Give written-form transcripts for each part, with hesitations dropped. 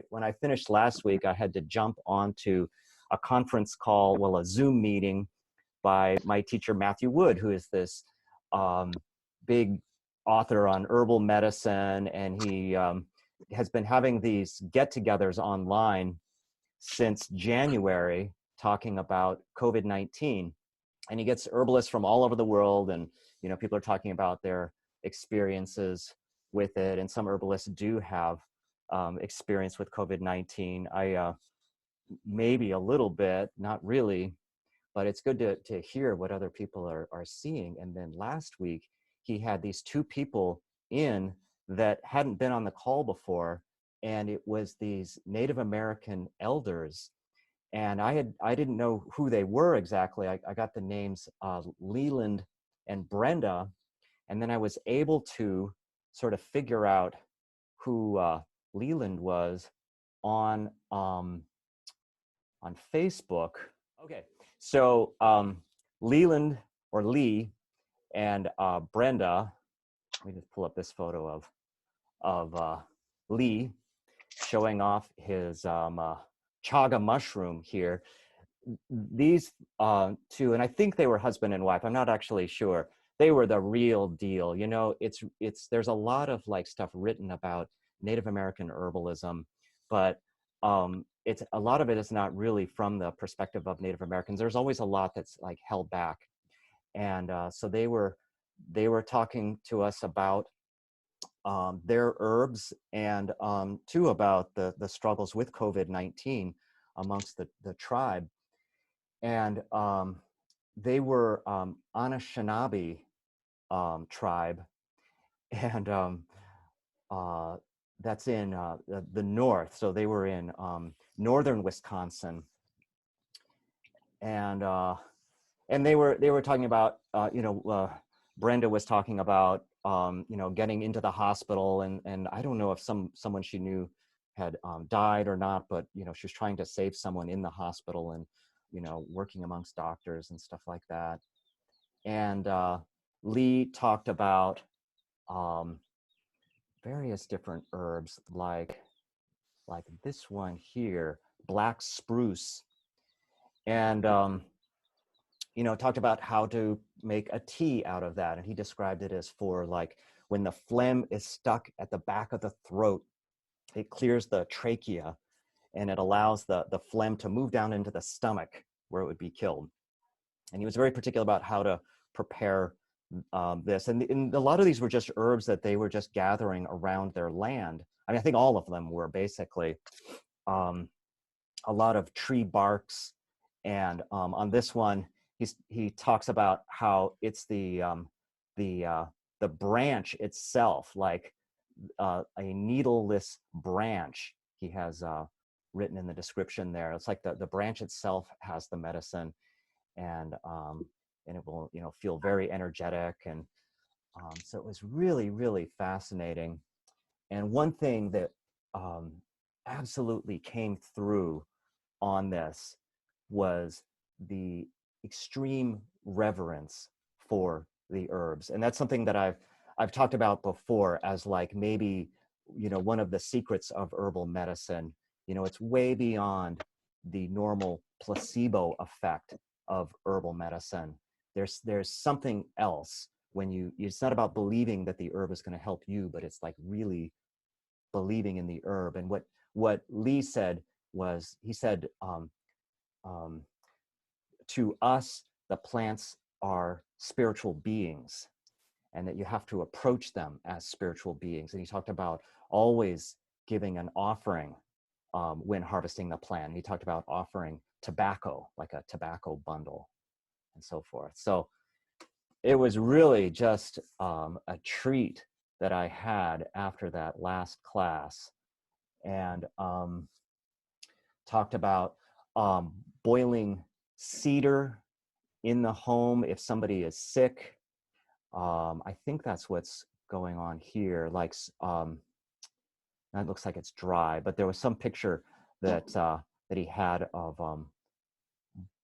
when I finished last week, I had to jump onto a conference call, well, a Zoom meeting by my teacher, Matthew Wood, who is this big author on herbal medicine. And he has been having these get-togethers online since January, talking about COVID-19. And he gets herbalists from all over the world. And, you know, people are talking about their experiences with it. And some herbalists do have experience with COVID-19. I maybe a little bit, not really, but it's good to hear what other people are seeing. And then last week, he had these two people in that hadn't been on the call before. And it was these Native American elders. And I didn't know who they were exactly. I got the names Leland and Brenda. And then I was able to sort of figure out who Leland was on Facebook. Okay, so Leland or Lee and Brenda. Let me just pull up this photo of Lee showing off his chaga mushroom here. These two, and I think they were husband and wife. I'm not actually sure. They were the real deal. You know, there's a lot of like stuff written about Native American herbalism, but it's a lot of it is not really from the perspective of Native Americans. There's always a lot that's like held back. And so they were talking to us about their herbs and too about the struggles with COVID-19 amongst the tribe. And they were Anishinaabe tribe, and that's in the north. So they were in northern Wisconsin, and they were talking about Brenda was talking about getting into the hospital, and I don't know if someone she knew had died or not, but she was trying to save someone in the hospital and working amongst doctors and stuff like that. And Lee talked about various different herbs like this one here, black spruce, and talked about how to make a tea out of that. And he described it as for like when the phlegm is stuck at the back of the throat, it clears the trachea and it allows the phlegm to move down into the stomach where it would be killed. And he was very particular about how to prepare this. And a lot of these were just herbs that they were just gathering around their land. I mean, I think all of them were basically a lot of tree barks. And on this one, he talks about how it's the branch itself, like a needleless branch. He has written in the description there. It's like the branch itself has the medicine, and it will feel very energetic. And so it was really, really fascinating. And one thing that absolutely came through on this was the extreme reverence for the herbs. And that's something that I've talked about before as like maybe one of the secrets of herbal medicine. It's way beyond the normal placebo effect of herbal medicine. There's something else when it's not about believing that the herb is going to help you, but it's like really believing in the herb. And what Lee said was, he said, to us, the plants are spiritual beings, and that you have to approach them as spiritual beings. And he talked about always giving an offering when harvesting the plant. He talked about offering tobacco, like a tobacco bundle, and so forth. So it was really just a treat that I had after that last class, and talked about boiling cedar in the home if somebody is sick. I think that's what's going on here. Like, that looks like it's dry, but there was some picture that he had of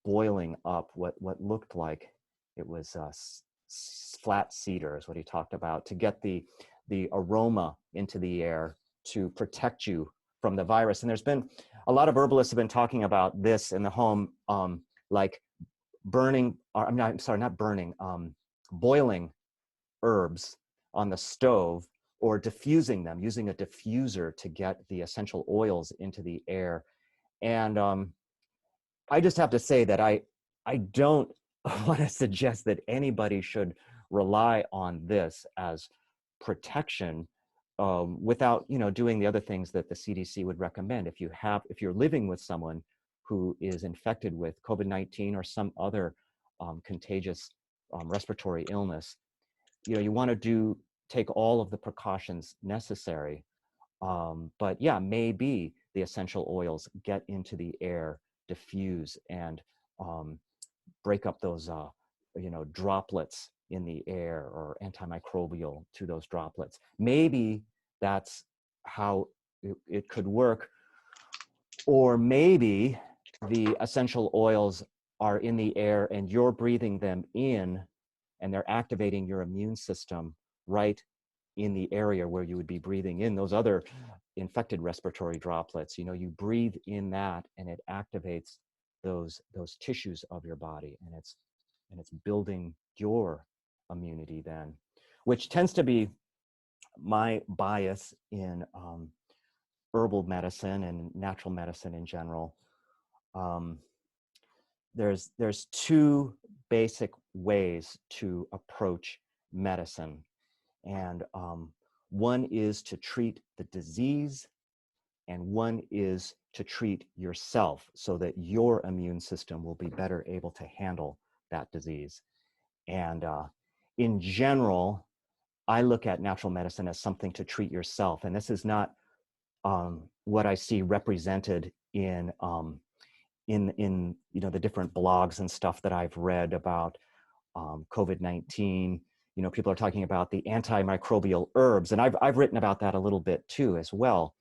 boiling up what looked like it was flat cedar, is what he talked about, to get the aroma into the air to protect you from the virus. And there's been a lot of herbalists have been talking about this in the home, like burning, or I'm sorry, not burning, boiling herbs on the stove or diffusing them, using a diffuser to get the essential oils into the air. And I just have to say that I don't want to suggest that anybody should rely on this as protection without, you know, doing the other things that the CDC would recommend. If you're living with someone who is infected with COVID-19 or some other contagious respiratory illness, you know, you want to take all of the precautions necessary. But yeah, maybe the essential oils get into the air, diffuse, and break up those, you know, droplets in the air, or antimicrobial to those droplets. Maybe that's how it could work. Or maybe the essential oils are in the air and you're breathing them in, and they're activating your immune system right in the area where you would be breathing in those other infected respiratory droplets. You know, you breathe in that and it activates those tissues of your body, and it's building your immunity then, which tends to be my bias in herbal medicine and natural medicine in general. There's two basic ways to approach medicine. And one is to treat the disease, and one is to treat yourself so that your immune system will be better able to handle that disease. And in general, I look at natural medicine as something to treat yourself. And this is not what I see represented in you know, the different blogs and stuff that I've read about COVID-19. You know, people are talking about the antimicrobial herbs, and I've written about that a little bit too as well.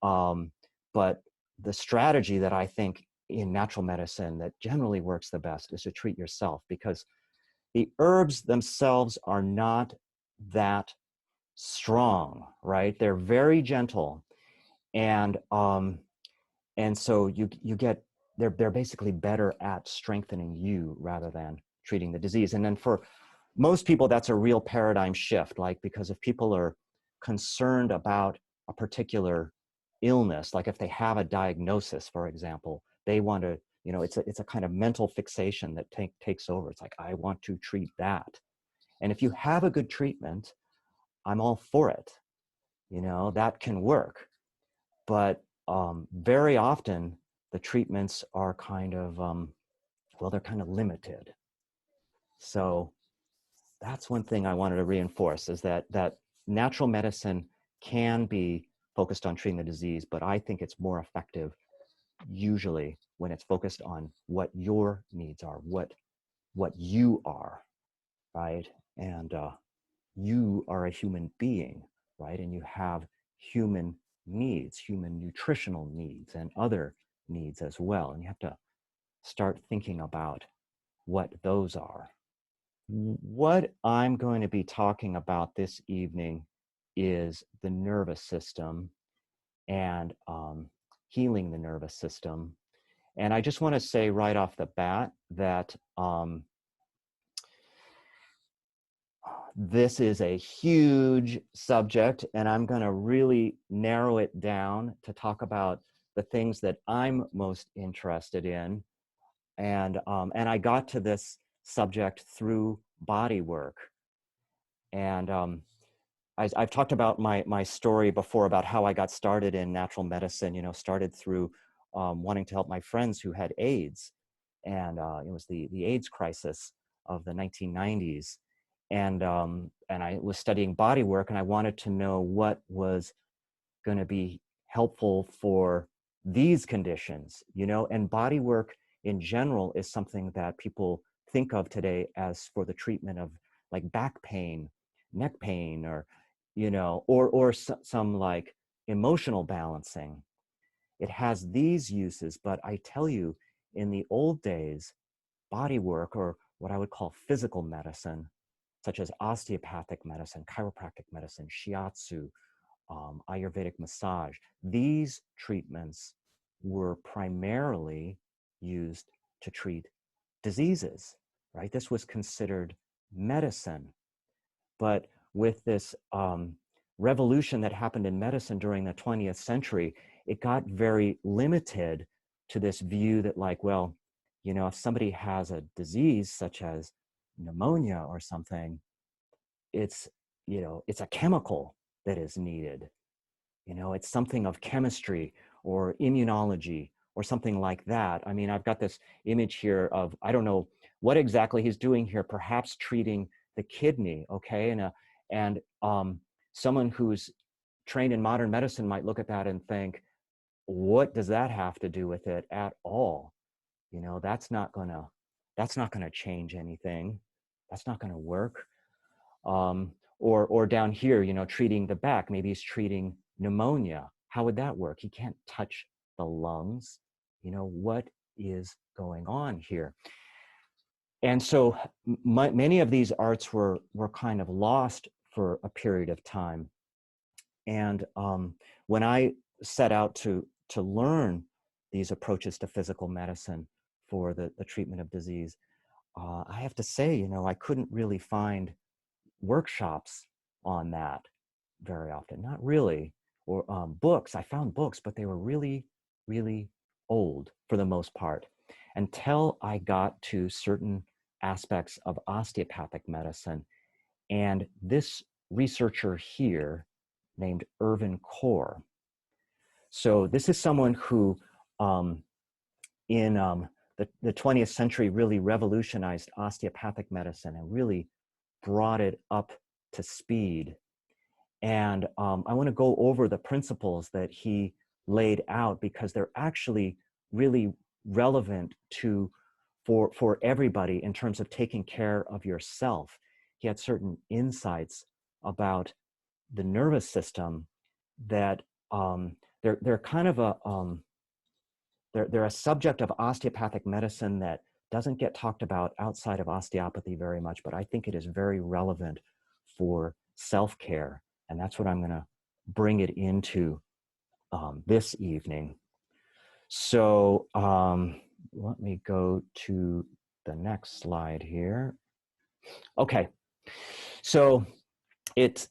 But the strategy that I think in natural medicine that generally works the best is to treat yourself, because the herbs themselves are not that strong, right? They're very gentle, and so you get they're basically better at strengthening you rather than treating the disease. And then for most people, that's a real paradigm shift, like, because if people are concerned about a particular illness, like if they have a diagnosis, for example, they want to, you know, it's a kind of mental fixation that takes over. It's like, I want to treat that. And if you have a good treatment, I'm all for it. You know, that can work. But very often the treatments are kind of, well, they're kind of limited. So that's one thing I wanted to reinforce, is that natural medicine can be focused on treating the disease, but I think it's more effective usually when it's focused on what your needs are, what you are, right? And you are a human being, right? And you have human needs, human nutritional needs, and other needs as well. And you have to start thinking about what those are. What I'm going to be talking about this evening is the nervous system and healing the nervous system. And I just want to say right off the bat that this is a huge subject, and I'm going to really narrow it down to talk about the things that I'm most interested in. And I got to this subject through Bodywork. And I've talked about my story before about how I got started in natural medicine. You know, started through wanting to help my friends who had AIDS, and it was the AIDS crisis of the 1990s, and I was studying Bodywork, and I wanted to know what was going to be helpful for these conditions. You know, and Bodywork in general is something that people think of today as for the treatment of like back pain, neck pain, or, you know, or some like emotional balancing. It has these uses, but I tell you, in the old days, Bodywork, or what I would call physical medicine, such as osteopathic medicine, chiropractic medicine, shiatsu, Ayurvedic massage. These treatments were primarily used to treat diseases, right? This was considered medicine. But with this revolution that happened in medicine during the 20th century, it got very limited to this view that, like, well, you know, if somebody has a disease such as pneumonia or something, it's, you know, it's a chemical that is needed. You know, it's something of chemistry or immunology or something like that. I mean, I've got this image here of, I don't know what exactly he's doing here, perhaps treating the kidney, okay? And someone who's trained in modern medicine might look at that and think, what does that have to do with it at all? You know, that's not gonna change anything. That's not gonna work. Or down here, you know, treating the back, maybe he's treating pneumonia. How would that work? He can't touch the lungs. You know, what is going on here? And so many of these arts were kind of lost for a period of time. And when I set out to learn these approaches to physical medicine for the treatment of disease, I have to say, you know, I couldn't really find workshops on that very often, not really. Or books, I found books, but they were really, really old for the most part, until I got to certain aspects of osteopathic medicine. And this researcher here named Irvin Core. So this is someone who in the 20th century really revolutionized osteopathic medicine and really brought it up to speed. And I want to go over the principles that he laid out because they're actually really relevant for everybody in terms of taking care of yourself. He had certain insights about the nervous system that they're kind of they're a subject of osteopathic medicine that doesn't get talked about outside of osteopathy very much, but I think it is very relevant for self-care. And that's what I'm going to bring it into this evening. So let me go to the next slide here. Okay, so it's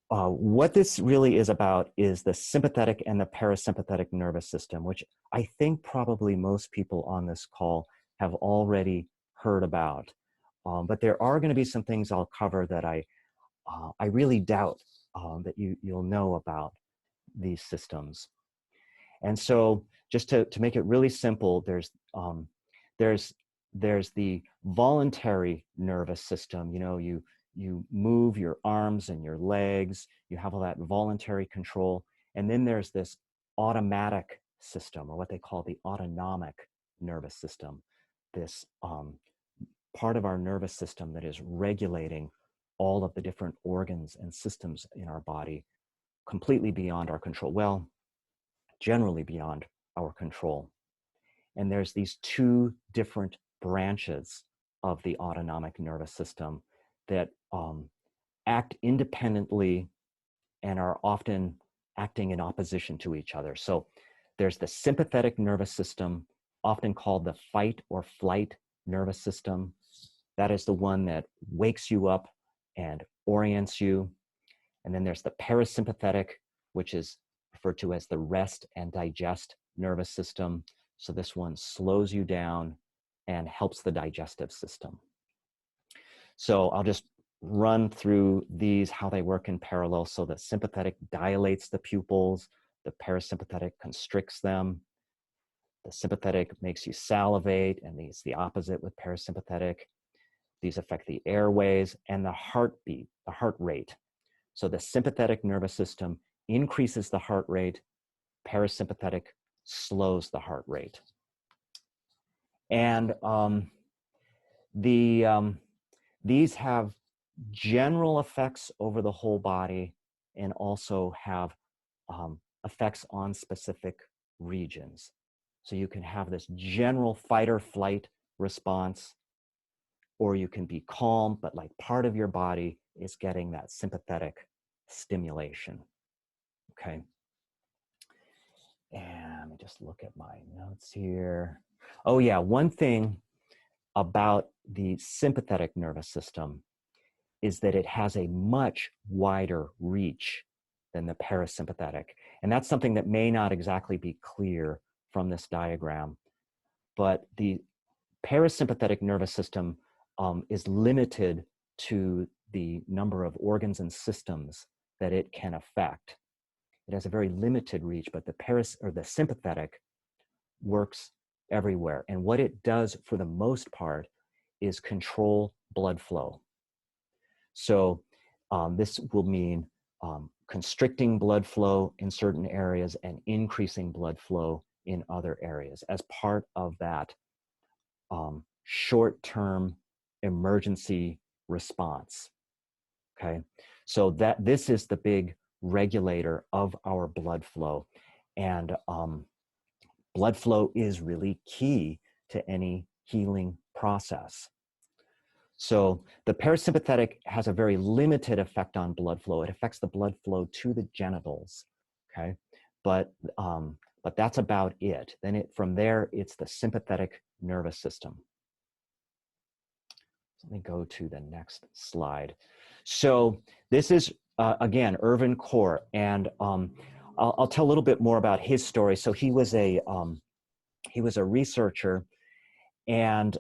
what this really is about is the sympathetic and the parasympathetic nervous system, which I think probably most people on this call have already heard about. But there are going to be some things I'll cover that I really doubt that you'll know about these systems. And so just to make it really simple, there's the voluntary nervous system. You know, you move your arms and your legs, you have all that voluntary control. And then there's this automatic system, or what they call the autonomic nervous system, this part of our nervous system that is regulating all of the different organs and systems in our body completely beyond our control. Well, generally beyond our control. And there's these two different branches of the autonomic nervous system that act independently and are often acting in opposition to each other. So there's the sympathetic nervous system, often called the fight or flight nervous system. That is the one that wakes you up and orients you. And then there's the parasympathetic, which is referred to as the rest and digest nervous system. So this one slows you down and helps the digestive system. So I'll just run through these, how they work in parallel. So the sympathetic dilates the pupils, the parasympathetic constricts them. The sympathetic makes you salivate, and it's the opposite with parasympathetic. These affect the airways and the heartbeat, the heart rate. So the sympathetic nervous system increases the heart rate, parasympathetic slows the heart rate. And these have general effects over the whole body and also have effects on specific regions. So you can have this general fight or flight response, or you can be calm, but like part of your body is getting that sympathetic stimulation. Okay. And let me just look at my notes here. Oh yeah, one thing about the sympathetic nervous system is that it has a much wider reach than the parasympathetic. And that's something that may not exactly be clear from this diagram, but the parasympathetic nervous system is limited to the number of organs and systems that it can affect. It has a very limited reach, but the sympathetic works everywhere. And what it does for the most part is control blood flow. So this will mean constricting blood flow in certain areas and increasing blood flow in other areas as part of that short-term emergency response. Okay, so this is the big regulator of our blood flow, and blood flow is really key to any healing process. So the parasympathetic has a very limited effect on blood flow. It affects the blood flow to the genitals, okay? But that's about it. Then from there, it's the sympathetic nervous system. Let me go to the next slide. So this is, again, Irvin Corr, and I'll tell a little bit more about his story. So he was a researcher, and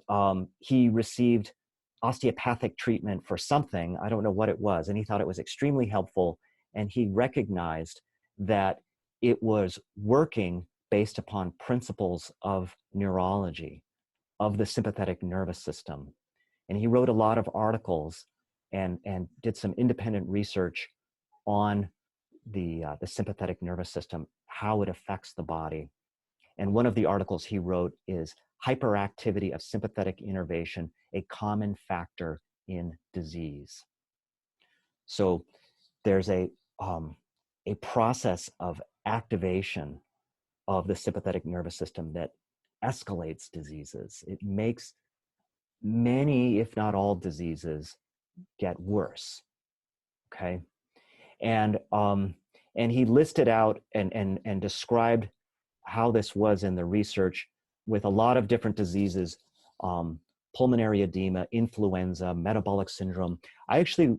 he received osteopathic treatment for something, I don't know what it was, and he thought it was extremely helpful, and he recognized that it was working based upon principles of neurology, of the sympathetic nervous system. And he wrote a lot of articles and did some independent research on the sympathetic nervous system, how it affects the body. And one of the articles he wrote is Hyperactivity of Sympathetic Innervation, a Common Factor in Disease. So there's a process of activation of the sympathetic nervous system that escalates diseases. It makes many, if not all, diseases get worse. Okay, and he listed out and described how this was in the research with a lot of different diseases, pulmonary edema, influenza, metabolic syndrome. I actually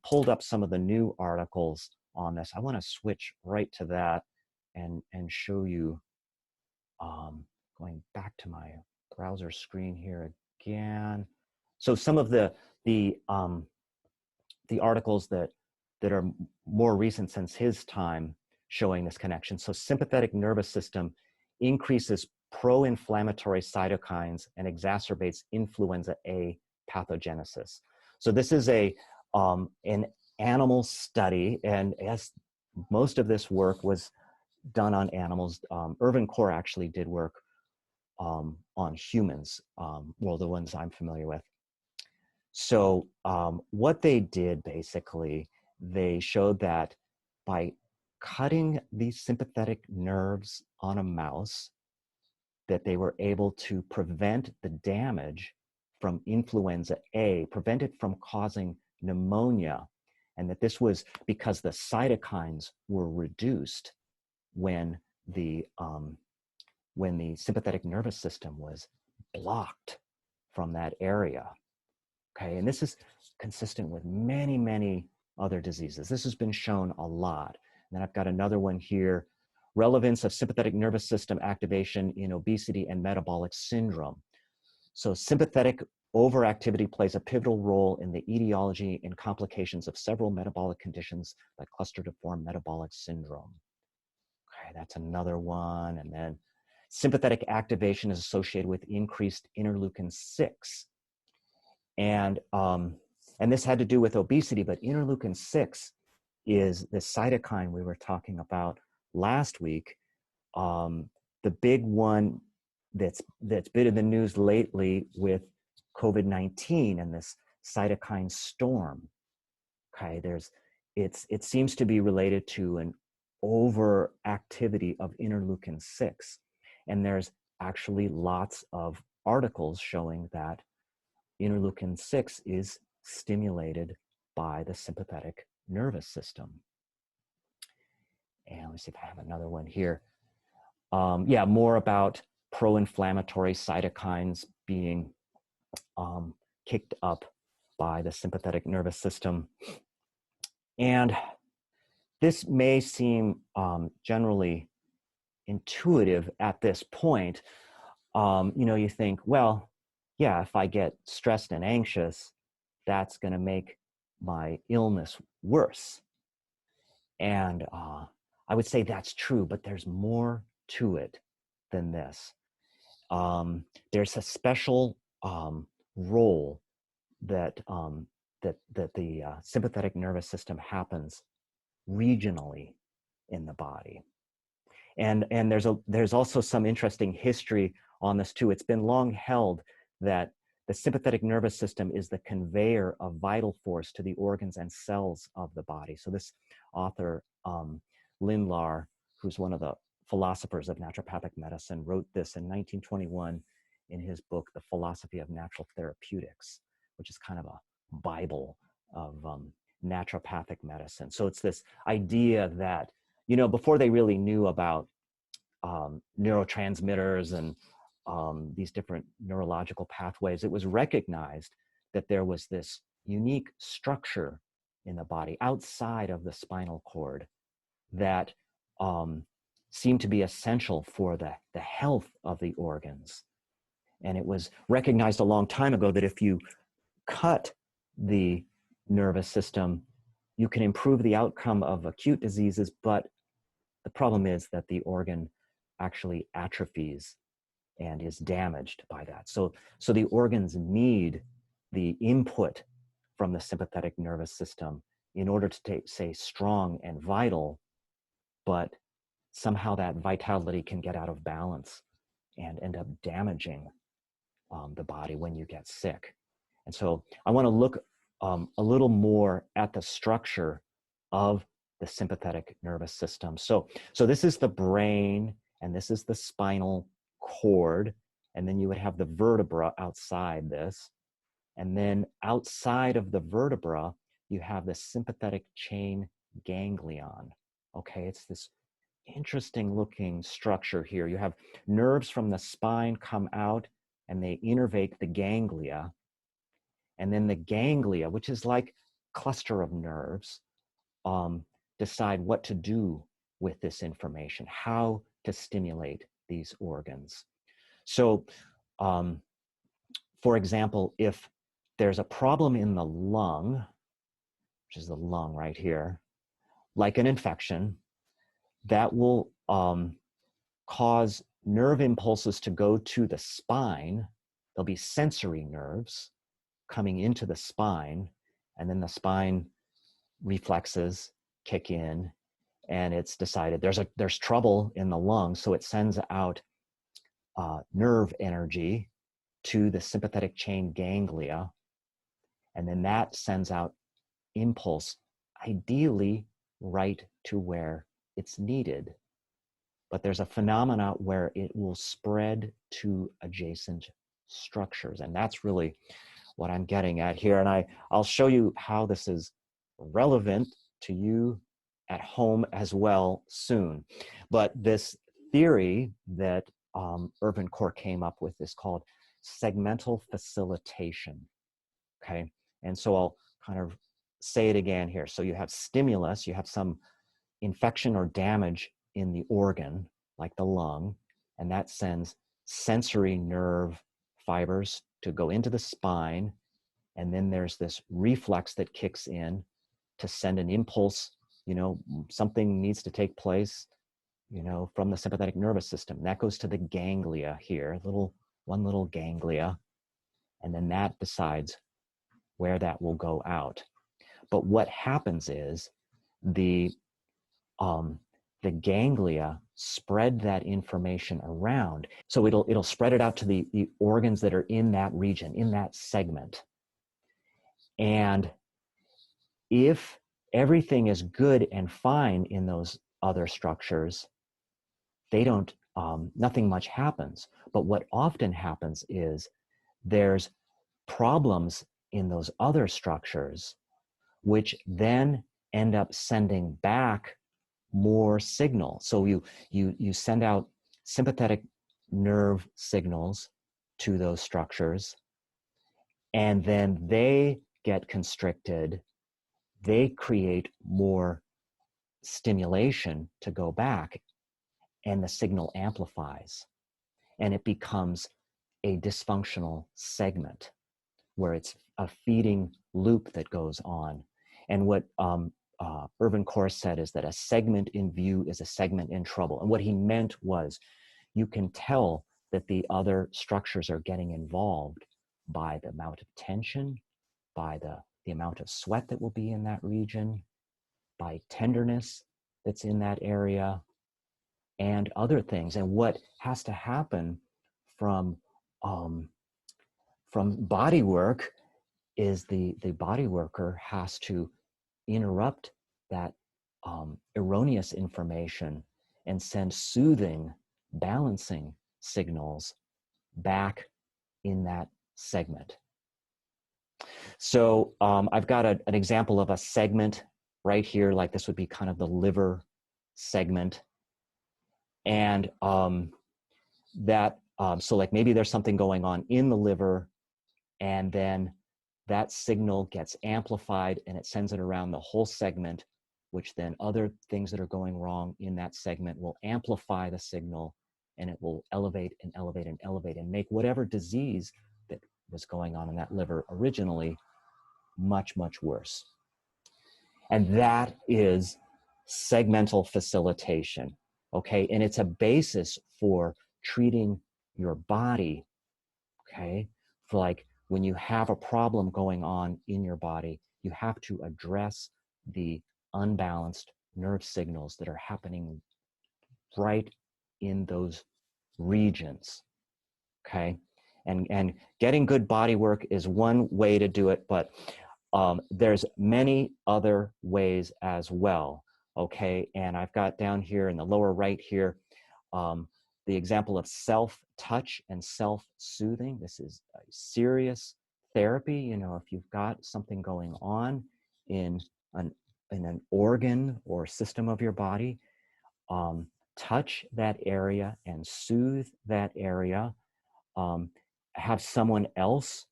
pulled up some of the new articles on this. I want to switch right to that and show you, going back to my browser screen here again. So some of the articles that are more recent since his time showing this connection. So sympathetic nervous system increases pro-inflammatory cytokines and exacerbates influenza A pathogenesis. So this is an animal study, and as most of this work was done on animals, Irvin Corr actually did work on humans, well, the ones I'm familiar with. So what they did, basically, they showed that by cutting these sympathetic nerves on a mouse, that they were able to prevent the damage from influenza A, prevent it from causing pneumonia, and that this was because the cytokines were reduced when the sympathetic nervous system was blocked from that area. Okay, and this is consistent with many, many other diseases. This has been shown a lot. And then I've got another one here, relevance of sympathetic nervous system activation in obesity and metabolic syndrome. So sympathetic overactivity plays a pivotal role in the etiology and complications of several metabolic conditions that cluster to form metabolic syndrome. Okay, that's another one. And then sympathetic activation is associated with increased interleukin-6. And this had to do with obesity, but interleukin-6 is the cytokine we were talking about last week. The big one that's been in the news lately with COVID-19 and this cytokine storm. Okay, it seems to be related to an overactivity of interleukin-6, and there's actually lots of articles showing that interleukin-6 is stimulated by the sympathetic nervous system. And let me see if I have another one here. Yeah, more about pro-inflammatory cytokines being kicked up by the sympathetic nervous system. And this may seem generally intuitive at this point. You think, well, yeah, if I get stressed and anxious, that's going to make my illness worse. And I would say that's true, but there's more to it than this. There's a special role that the sympathetic nervous system happens regionally in the body. And there's also some interesting history on this too. It's been long held that the sympathetic nervous system is the conveyor of vital force to the organs and cells of the body. So this author, Lindlar, who's one of the philosophers of naturopathic medicine, wrote this in 1921 in his book, The Philosophy of Natural Therapeutics, which is kind of a Bible of naturopathic medicine. So it's this idea that, before they really knew about neurotransmitters and these different neurological pathways, it was recognized that there was this unique structure in the body outside of the spinal cord that seemed to be essential for the health of the organs. And it was recognized a long time ago that if you cut the nervous system, you can improve the outcome of acute diseases, but the problem is that the organ actually atrophies and is damaged by that. So the organs need the input from the sympathetic nervous system in order to stay strong and vital, but somehow that vitality can get out of balance and end up damaging the body when you get sick. And so I want to look a little more at the structure of the sympathetic nervous system. So this is the brain, and this is the spinal cord, and then you would have the vertebra outside this. And then outside of the vertebra, you have the sympathetic chain ganglion. Okay, it's this interesting looking structure here. You have nerves from the spine come out and they innervate the ganglia. And then the ganglia, which is like a cluster of nerves, decide what to do with this information, how to stimulate these organs. So, for example, if there's a problem in the lung, which is the lung right here, like an infection, that will cause nerve impulses to go to the spine. There'll be sensory nerves coming into the spine, and then the spine reflexes kick in, and it's decided there's trouble in the lung, so it sends out nerve energy to the sympathetic chain ganglia, and then that sends out impulse, ideally right to where it's needed. But there's a phenomena where it will spread to adjacent structures, and that's really what I'm getting at here. And I'll show you how this is relevant to you at home as well soon. But this theory that Irvin Core came up with is called segmental facilitation. Okay, and so I'll kind of say it again here. So you have stimulus, you have some infection or damage in the organ, like the lung, and that sends sensory nerve fibers to go into the spine, and then there's this reflex that kicks in to send an impulse, something needs to take place, from the sympathetic nervous system. That goes to the ganglia here, one little ganglia, and then that decides where that will go out. But what happens is the ganglia spread that information around. So it'll spread it out to the organs that are in that region, in that segment. And if everything is good and fine in those other structures, nothing much happens. But what often happens is there's problems in those other structures, which then end up sending back more signal. So you send out sympathetic nerve signals to those structures, and then they get constricted. They create more stimulation to go back, and the signal amplifies, and it becomes a dysfunctional segment where it's a feeding loop that goes on. And what Irvin Korse said is that a segment in view is a segment in trouble. And what he meant was, you can tell that the other structures are getting involved by the amount of tension, by the amount of sweat that will be in that region, by tenderness that's in that area, and other things. And what has to happen from body work is the body worker has to interrupt that erroneous information and send soothing, balancing signals back in that segment. So I've got an example of a segment right here, like this would be kind of the liver segment. And so like maybe there's something going on in the liver, and then that signal gets amplified and it sends it around the whole segment, which then other things that are going wrong in that segment will amplify the signal, and it will elevate and elevate and elevate and make whatever disease that was going on in that liver originally much, much worse. And that is segmental facilitation, okay? And it's a basis for treating your body, okay? For like when you have a problem going on in your body, you have to address the unbalanced nerve signals that are happening right in those regions, okay? And getting good body work is one way to do it, but there's many other ways as well, okay? And I've got down here in the lower right here, the example of self-touch and self-soothing. This is a serious therapy. You know, if you've got something going on in an organ or system of your body, touch that area and soothe that area. Have someone else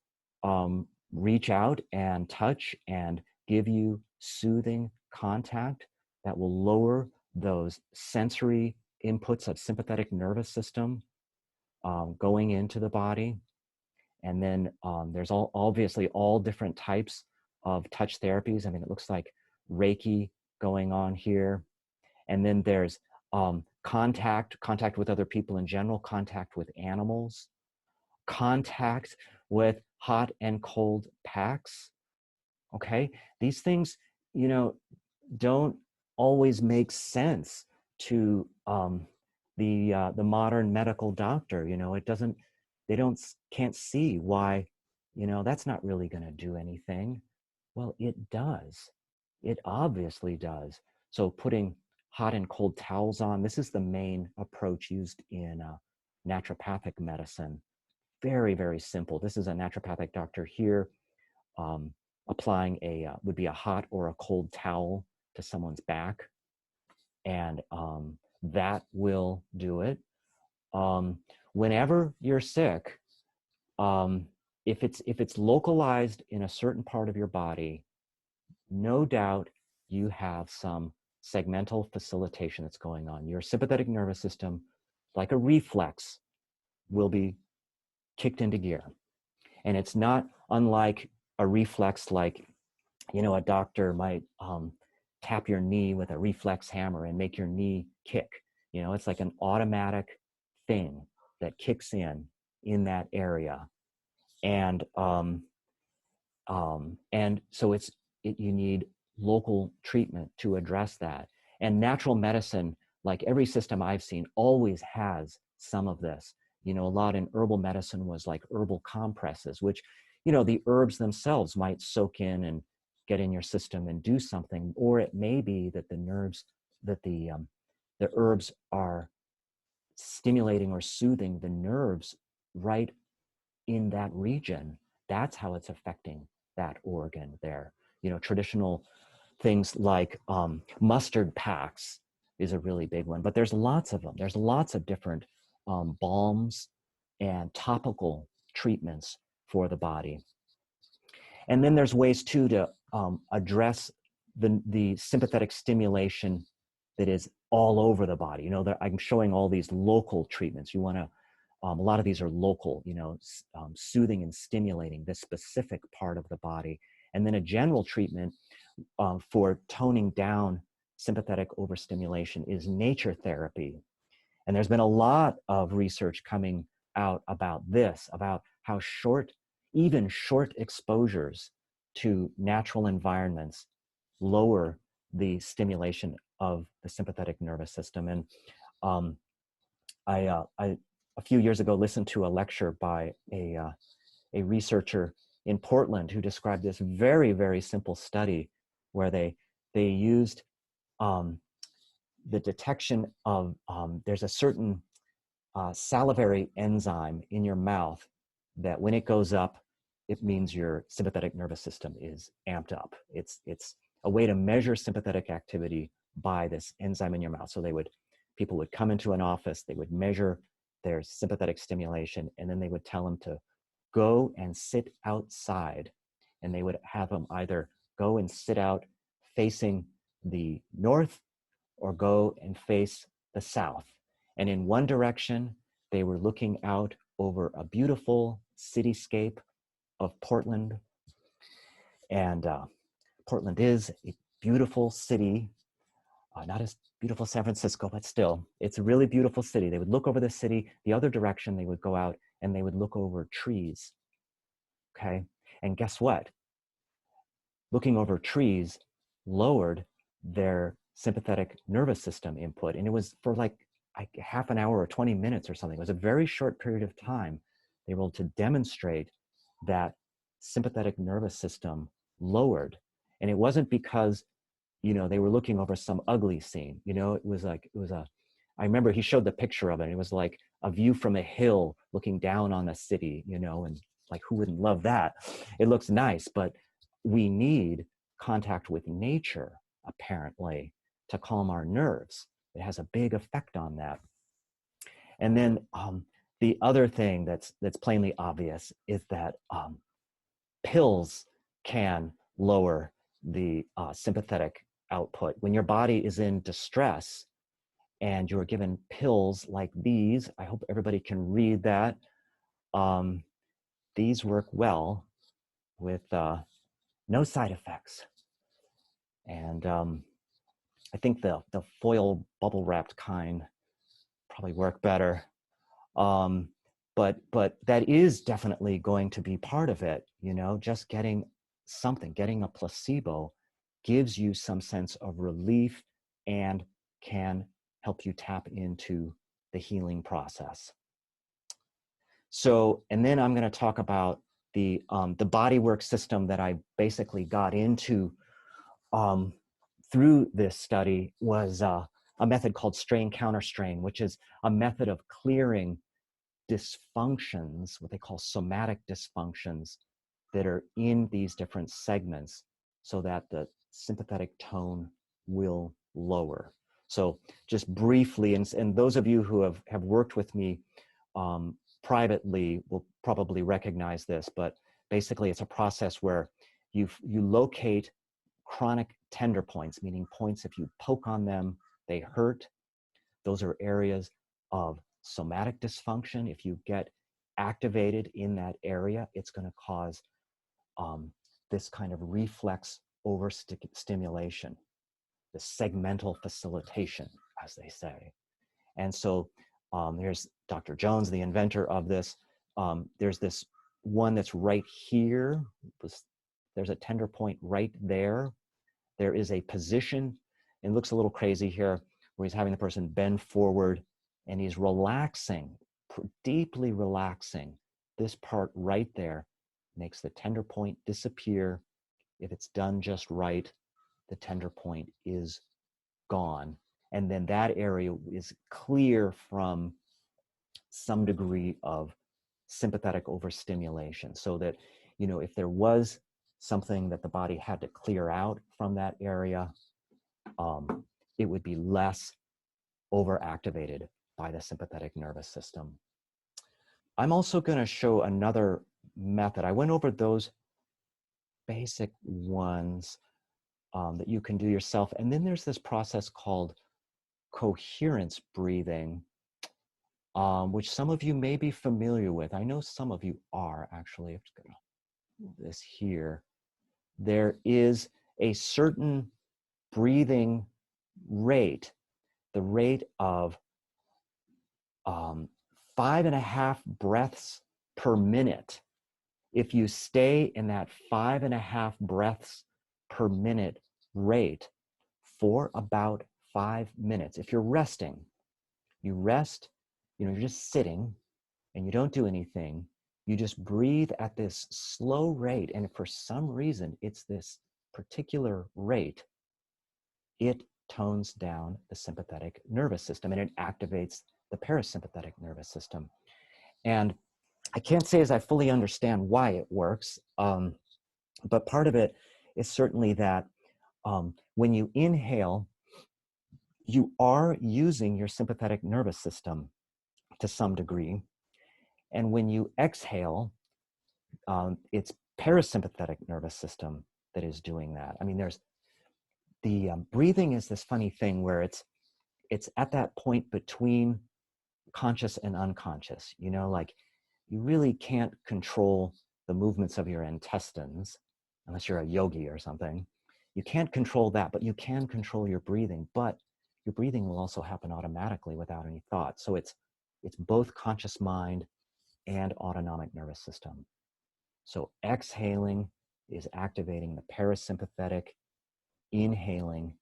reach out and touch and give you soothing contact that will lower those sensory inputs of sympathetic nervous system going into the body. And then there's obviously all different types of touch therapies. I mean, it looks like Reiki going on here. And then there's contact with other people in general, contact with animals, contact with hot and cold packs, okay? These things, you know, don't always make sense to the modern medical doctor. You know, it doesn't, can't see why, you know, that's not really going to do anything. Well, it does. It obviously does. So putting hot and cold towels on, this is the main approach used in naturopathic medicine. Very, very simple. This is a naturopathic doctor here applying would be a hot or a cold towel to someone's back, and that will do it. Whenever you're sick, if it's localized in a certain part of your body, no doubt you have some segmental facilitation that's going on. Your sympathetic nervous system, like a reflex, will be kicked into gear. And it's not unlike a reflex, like, you know, a doctor might tap your knee with a reflex hammer and make your knee kick. You know, it's like an automatic thing that kicks in that area. And so you need local treatment to address that. And natural medicine, like every system I've seen, always has some of this. You know, a lot in herbal medicine was like herbal compresses, which, you know, the herbs themselves might soak in and get in your system and do something. Or it may be that the herbs are stimulating or soothing the nerves right in that region. That's how it's affecting that organ there. You know, traditional things like mustard packs is a really big one, but there's lots of them. There's lots of different balms and topical treatments for the body. And then there's ways too to address the sympathetic stimulation that is all over the body. You know, I'm showing all these local treatments. You want to, a lot of these are local, you know, soothing and stimulating this specific part of the body. And then a general treatment for toning down sympathetic overstimulation is nature therapy. And there's been a lot of research coming out about this, about how even short exposures to natural environments lower the stimulation of the sympathetic nervous system. And I a few years ago listened to a lecture by a researcher in Portland who described this very, very simple study where they used the detection of, there's a certain salivary enzyme in your mouth that when it goes up, it means your sympathetic nervous system is amped up. It's a way to measure sympathetic activity by this enzyme in your mouth. So people would come into an office, they would measure their sympathetic stimulation, and then they would tell them to go and sit outside. And they would have them either go and sit out facing the north or go and face the south. And in one direction, they were looking out over a beautiful cityscape of Portland. And Portland is a beautiful city, not as beautiful as San Francisco, but still, it's a really beautiful city. They would look over the city. The other direction, they would go out and they would look over trees, okay? And guess what? Looking over trees lowered their sympathetic nervous system input. And it was for like half an hour or 20 minutes or something. It was a very short period of time. They were able to demonstrate that sympathetic nervous system lowered. And it wasn't because, you know, they were looking over some ugly scene. You know, I remember he showed the picture of it. And it was like a view from a hill looking down on a city, you know, and like, who wouldn't love that? It looks nice, but we need contact with nature, apparently, to calm our nerves. It has a big effect on that. And then the other thing that's plainly obvious is that pills can lower the sympathetic output. When your body is in distress and you're given pills like these, I hope everybody can read that. These work well with no side effects. And I think the foil bubble wrapped kind probably work better. But that is definitely going to be part of it, you know, just getting a placebo gives you some sense of relief and can help you tap into the healing process. So, and then I'm going to talk about the Bodywork system that I basically got into through this study was a method called strain CounterStrain, which is a method of clearing dysfunctions, what they call somatic dysfunctions that are in these different segments so that the sympathetic tone will lower. So just briefly, and those of you who have worked with me privately will probably recognize this, but basically it's a process where you locate chronic tender points, meaning points if you poke on them, they hurt. Those are areas of somatic dysfunction. If you get activated in that area, it's going to cause this kind of reflex overstimulation, the segmental facilitation, as they say. And so there's Dr. Jones, the inventor of this. There's this one that's right here. There's a tender point right there. There is a position, and it looks a little crazy here, where he's having the person bend forward and he's relaxing, deeply relaxing. This part right there makes the tender point disappear. If it's done just right, the tender point is gone. And then that area is clear from some degree of sympathetic overstimulation, so that, you know, if there was something that the body had to clear out from that area, it would be less overactivated by the sympathetic nervous system. I'm also going to show another method. I went over those basic ones that you can do yourself. And then there's this process called coherence breathing, which some of you may be familiar with. I know some of you are, actually. I'm just going to move this here. There is a certain breathing rate, the rate of 5.5 breaths per minute. If you stay in that 5.5 breaths per minute rate for about 5 minutes, if you're resting, you rest, you're just sitting and you don't do anything, you just breathe at this slow rate, and for some reason it's this particular rate, it tones down the sympathetic nervous system and it activates the parasympathetic nervous system. And I can't say as I fully understand why it works, but part of it is certainly that when you inhale, you are using your sympathetic nervous system to some degree. And when you exhale, it's parasympathetic nervous system that is doing that. I mean, there's the breathing is this funny thing where it's at that point between conscious and unconscious, like you really can't control the movements of your intestines unless you're a yogi or something. You can't control that, but you can control your breathing, but your breathing will also happen automatically without any thought. So it's both conscious mind and autonomic nervous system. So exhaling is activating the parasympathetic, inhaling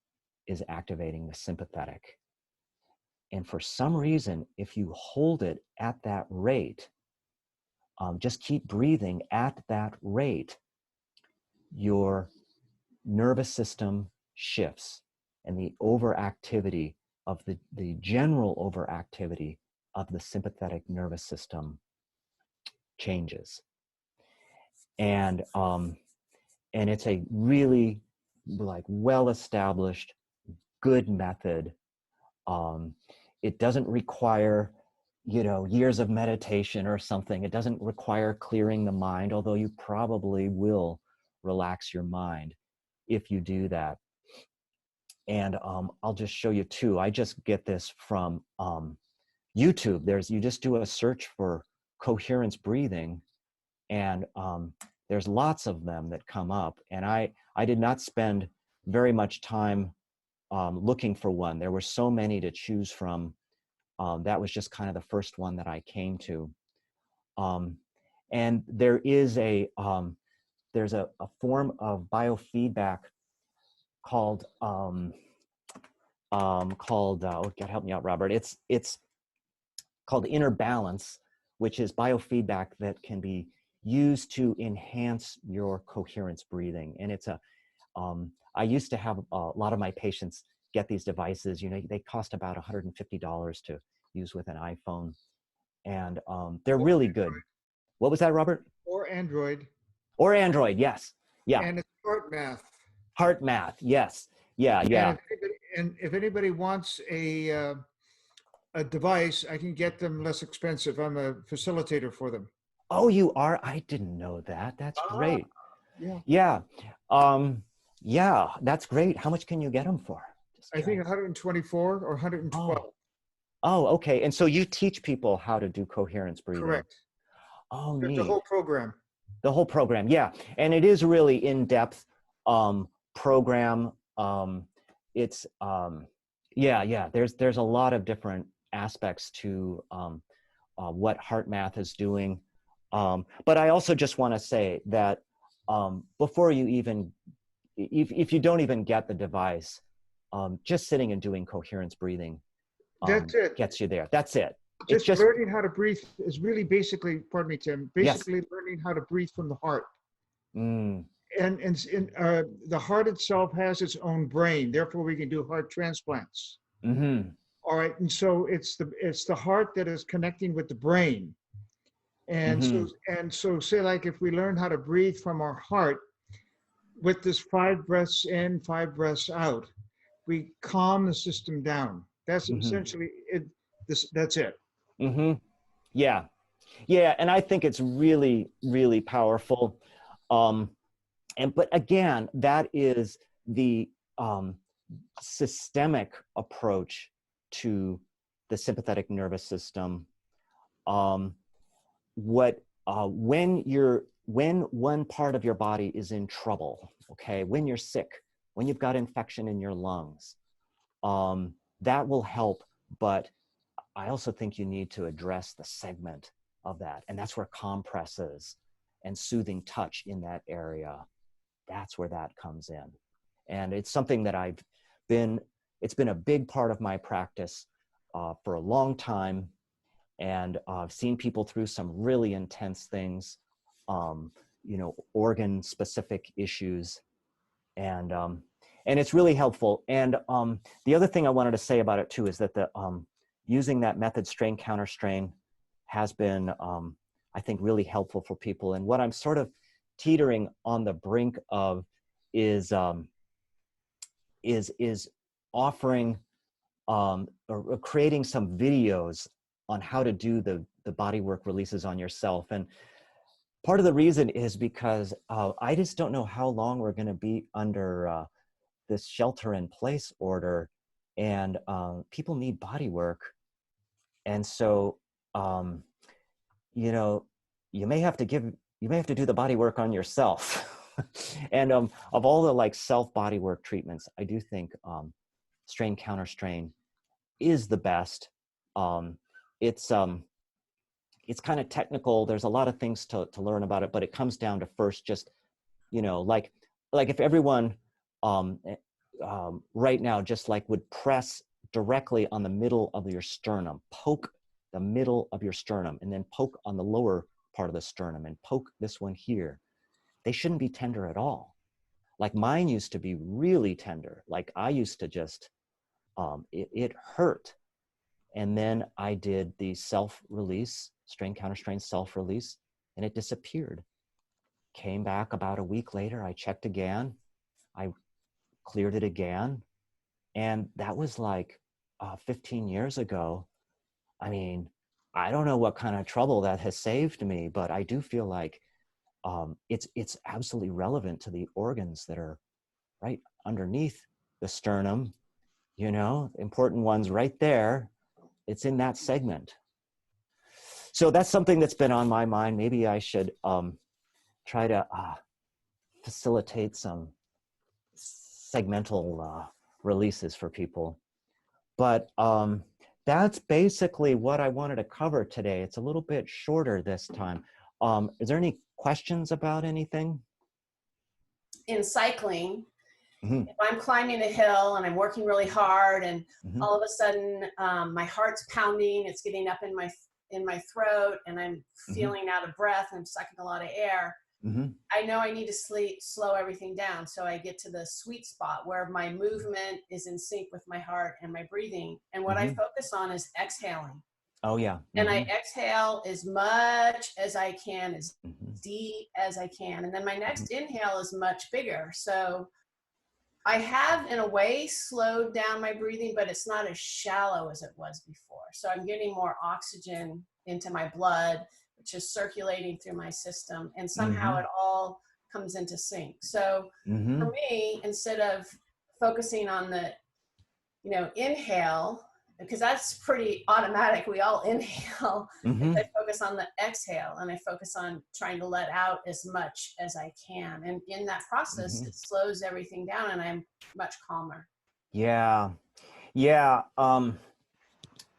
is activating the sympathetic. And for some reason, if you hold it at that rate, just keep breathing at that rate, your nervous system shifts and the overactivity of the general overactivity of the sympathetic nervous system changes. And it's a really well-established, good method. It doesn't require, years of meditation or something. It doesn't require clearing the mind, although you probably will relax your mind if you do that. And I'll just show you too. I just get this from YouTube. You just do a search for coherence breathing, and there's lots of them that come up. And I did not spend very much time looking for one. There were so many to choose from. That was just kind of the first one that I came to. And there is there's a form of biofeedback called oh God, help me out, Robert. It's called inner balance, which is biofeedback that can be used to enhance your coherence breathing. And it's I used to have a lot of my patients get these devices. They cost about $150 to use with an iPhone, and they're really good. What was that, Robert? Or Android. Or Android, yes. Yeah. And it's HeartMath. HeartMath, yes. Yeah. And if anybody wants a device, I can get them less expensive. I'm a facilitator for them. Oh, you are? I didn't know that. That's great. Yeah. Yeah. Yeah, that's great. How much can you get them for? I think 124 or 112. Oh, okay. And so you teach people how to do coherence breathing? Correct. Oh, neat. The whole program. The whole program, yeah. And it is really in-depth program. It's, yeah. There's a lot of different aspects to what HeartMath is doing. But I also just want to say that before you even, if you don't even get the device, just sitting and doing coherence breathing that's it. Gets you there. That's it. Just learning how to breathe is really basically, pardon me, Tim, basically yes. learning how to breathe from the heart. Mm. And the heart itself has its own brain. Therefore, we can do heart transplants. Mm-hmm. All right. And so it's the heart that is connecting with the brain. And so say like if we learn how to breathe from our heart with this 5 breaths in, 5 breaths out, we calm the system down. That's essentially it. That's it. Yeah. Yeah. And I think it's really, really powerful. But again, that is the systemic approach to the sympathetic nervous system. When one part of your body is in trouble, okay, when you're sick, when you've got infection in your lungs, that will help. But I also think you need to address the segment of that. And that's where compresses and soothing touch in that area, that's where that comes in. And it's something that it's been a big part of my practice for a long time. And I've seen people through some really intense things, organ specific issues. And it's really helpful. And the other thing I wanted to say about it too is that using that method, strain, counterstrain, has been, I think, really helpful for people. And what I'm sort of teetering on the brink of is offering or creating some videos on how to do the bodywork releases on yourself. And part of the reason is because I just don't know how long we're going to be under this shelter-in-place order, and people need body work. And so, you may have to do the body work on yourself. And of all the self body work treatments, I do think strain counterstrain is the best. It's kind of technical. There's a lot of things to learn about it, but it comes down to first just, like if everyone right now just would press directly on the middle of your sternum, poke the middle of your sternum, and then poke on the lower part of the sternum and poke this one here. They shouldn't be tender at all. Mine used to be really tender. I used to just, it hurt. And then I did the self-release, strain counterstrain self-release, and it disappeared. Came back about a week later, I checked again, I cleared it again. And that was 15 years ago. I mean, I don't know what kind of trouble that has saved me, but I do feel like it's absolutely relevant to the organs that are right underneath the sternum, important ones right there. It's in that segment. So that's something that's been on my mind. Maybe I should try to facilitate some segmental releases for people. But that's basically what I wanted to cover today. It's a little bit shorter this time. Is there any questions about anything? In cycling, if I'm climbing a hill and I'm working really hard and all of a sudden my heart's pounding, it's getting up in my throat and I'm feeling out of breath, I'm sucking a lot of air, I know I need to slow everything down. So I get to the sweet spot where my movement is in sync with my heart and my breathing. And what I focus on is exhaling. Oh, yeah. And I exhale as much as I can, as deep as I can. And then my next inhale is much bigger. So I have, in a way, slowed down my breathing, but it's not as shallow as it was before. So I'm getting more oxygen into my blood, which is circulating through my system. And somehow it all comes into sync. So for me, instead of focusing on the, inhale, because that's pretty automatic. We all inhale. I focus on the exhale and I focus on trying to let out as much as I can. And in that process, it slows everything down and I'm much calmer. Yeah. Yeah.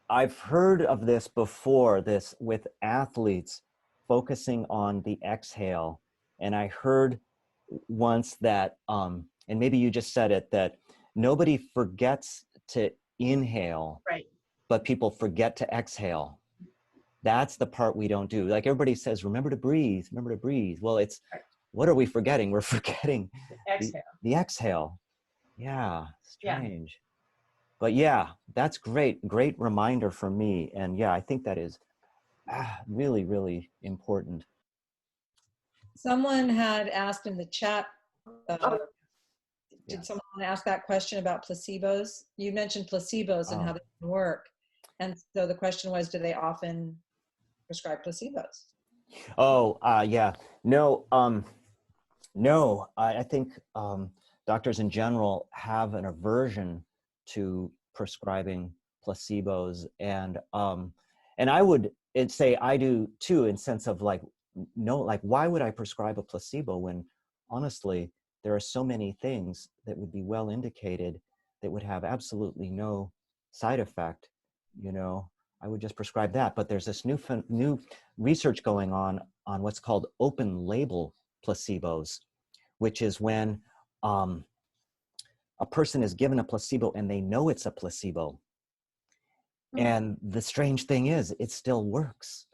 I've heard of this before, this with athletes focusing on the exhale. And I heard once that, and maybe you just said it, that nobody forgets to inhale, right? But people forget to exhale. That's the part we don't do. Everybody says, remember to breathe, remember to breathe. Well, it's, what are we forgetting? We're forgetting the exhale. Yeah, strange. Yeah. But yeah, that's great reminder for me. And yeah, I think that is really, really important. Someone had asked in the chat did someone ask that question about placebos? You mentioned placebos and how they can work. And so the question was, do they often prescribe placebos? Yeah. No, no, I think doctors in general have an aversion to prescribing placebos, and I would say I do too, in sense of like, no, like, why would I prescribe a placebo when honestly there are so many things that would be well indicated that would have absolutely no side effect, you know? I would just prescribe that. But there's this new research going on what's called open label placebos, which is when a person is given a placebo and they know it's a placebo. And the strange thing is, it still works.